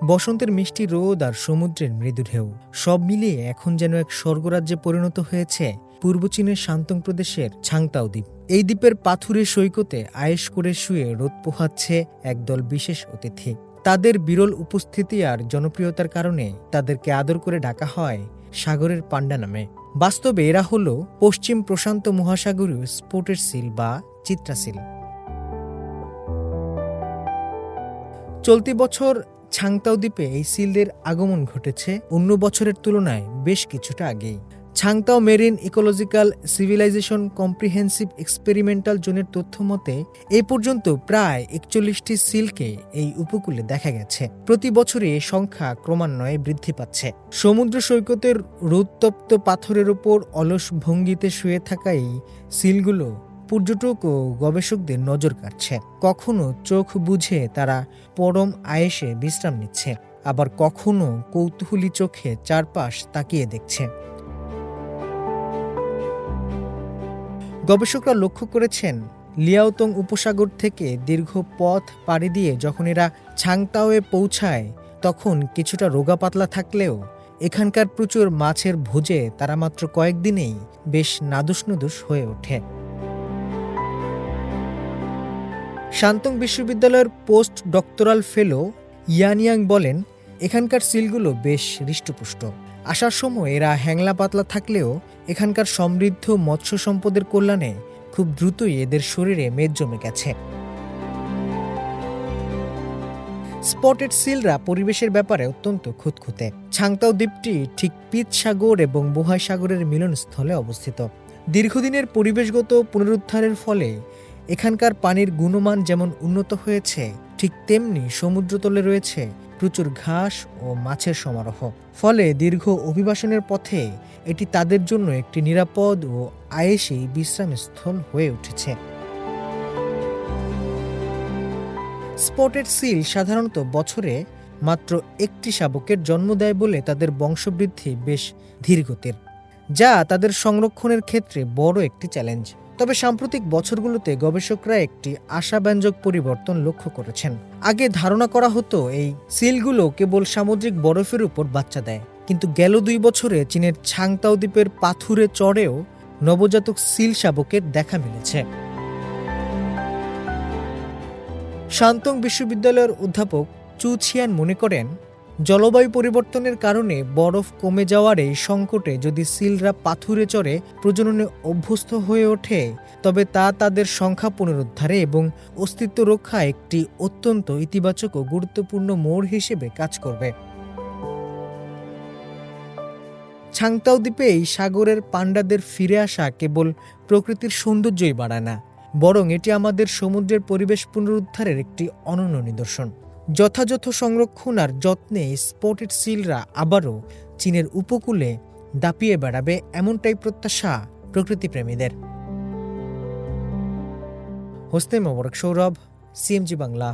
বসন্তের মিষ্টি রোদ আর সমুদ্রের মৃদু ঢেউ সব মিলিয়ে এখন যেন এক স্বর্গরাজ্যে পরিণত হয়েছে পূর্ব চীনের শান্তং প্রদেশের ছাংতাও দ্বীপ। এই দ্বীপের পাথুরে সৈকতে আয়েশ করে শুয়ে রোদ পোহাচ্ছে একদল বিশেষ অতিথি। তাদের বিরল উপস্থিতি আর জনপ্রিয়তার কারণে তাদেরকে আদর করে ডাকা হয় সাগরের পান্ডা নামে। বাস্তবে এরা হল পশ্চিম প্রশান্ত মহাসাগরীয় স্পটেড সিল বা চিত্রা সিল। চলতি বছর ছাংতাও দ্বীপে এই সিলদের আগমন ঘটেছে অন্য বছরের তুলনায় বেশ কিছুটা আগেই। Qingdao marine ecological civilization comprehensive experimental জোনের তথ্য মতে এ পর্যন্ত প্রায় ৪১টি সিলকে এই উপকূলে দেখা গেছে। প্রতি বছরে এ সংখ্যা ক্রমান্বয়ে বৃদ্ধি পাচ্ছে। সমুদ্র সৈকতের রোদতপ্ত পাথরের উপর অলস ভঙ্গিতে শুয়ে থাকা এই সিলগুলো পর্যটক ও গবেষকদের নজর কাটছে। কখনো চোখ বুঝে তারা পরম আয়েশে বিশ্রাম নিচ্ছে, আবার কখনো কৌতূহলী চোখে চারপাশ তাকিয়ে দেখছে। গবেষকরা লক্ষ্য করেছেন লিয়াওতং উপসাগর থেকে দীর্ঘ পথ পাড়ি দিয়ে যখন এরা ছাংতাওয়ে পৌঁছায় তখন কিছুটা রোগা পাতলা থাকলেও এখানকার প্রচুর মাছের ভোজে তারা মাত্র কয়েকদিনেই বেশ নাদুস নুদুস হয়ে ওঠে। শান্তং বিশ্ববিদ্যালয়ের পোস্ট ডক্টরাল ফেলো ইয়ানিয়াং বলেন, এখানকার সিলগুলো বেশ হৃষ্টপুষ্ট। আসার সময় এরা হ্যাংলা পাতলা থাকলেও এখানকার সমৃদ্ধ মৎস্য সম্পদের কল্যাণে খুব দ্রুতই এদের শরীরে মেদ জমে গেছে। স্পটেড সিলরা পরিবেশের ব্যাপারে অত্যন্ত খুঁতখুঁতে। ছাংতাও দ্বীপটি ঠিক পিত সাগর এবং বোহাই সাগরের মিলনস্থলে অবস্থিত। দীর্ঘদিনের পরিবেশগত পুনরুদ্ধারের ফলে এখানকার পানির গুণমান যেমন উন্নত হয়েছে, ঠিক তেমনি সমুদ্রতলে রয়েছে প্রচুর ঘাস ও মাছের সমারোহ। ফলে দীর্ঘ অভিবাসনের পথে এটি তাদের জন্য একটি নিরাপদ ও আয়েশী বিশ্রামস্থল হয়ে উঠেছে। স্পটেড সিল সাধারণত বছরে মাত্র একটি শাবকের জন্ম দেয় বলে তাদের বংশবৃদ্ধি বেশ ধীরগতির, যা তাদের সংরক্ষণের ক্ষেত্রে বড় একটি চ্যালেঞ্জ। তবে সাম্প্রতিক বছরগুলোতে গবেষকরা একটি আশাব্যঞ্জক পরিবর্তন লক্ষ্য করেছেন। আগে ধারণা করা হতো এই সিলগুলো কেবল সামুদ্রিক বরফের উপর বাচ্চা দেয়, কিন্তু গেল ২ বছরে চীনের ছাংতাও দ্বীপের পাথুরে চরেও নবজাতক সিল শাবকের দেখা মিলেছে। শান্তং বিশ্ববিদ্যালয়ের অধ্যাপক চু ছিয়ান মনে করেন, জলবায়ু পরিবর্তনের কারণে বরফ কমে যাওয়ার এই সংকটে যদি সিলরা পাথুরে চরে প্রজননে অভ্যস্ত হয়ে ওঠে তবে তা তাদের সংখ্যা পুনরুদ্ধারে এবং অস্তিত্ব রক্ষায় একটি অত্যন্ত ইতিবাচক ও গুরুত্বপূর্ণ মোড় হিসেবে কাজ করবে। ছাংতাও দ্বীপে এই সাগরের পান্ডাদের ফিরে আসা কেবল প্রকৃতির সৌন্দর্যই বাড়ায় না, বরং এটি আমাদের সমুদ্রের পরিবেশ পুনরুদ্ধারের একটি অনন্য নিদর্শন। যথাযথ সংরক্ষণ আর যত্নে স্পটেড সিলরা আবারও চীনের উপকূলে দাপিয়ে বেড়াবে, এমনটাই প্রত্যাশা প্রকৃতিপ্রেমীদের। হোসনে মোবারক সৌরভ, সিএমজি বাংলা।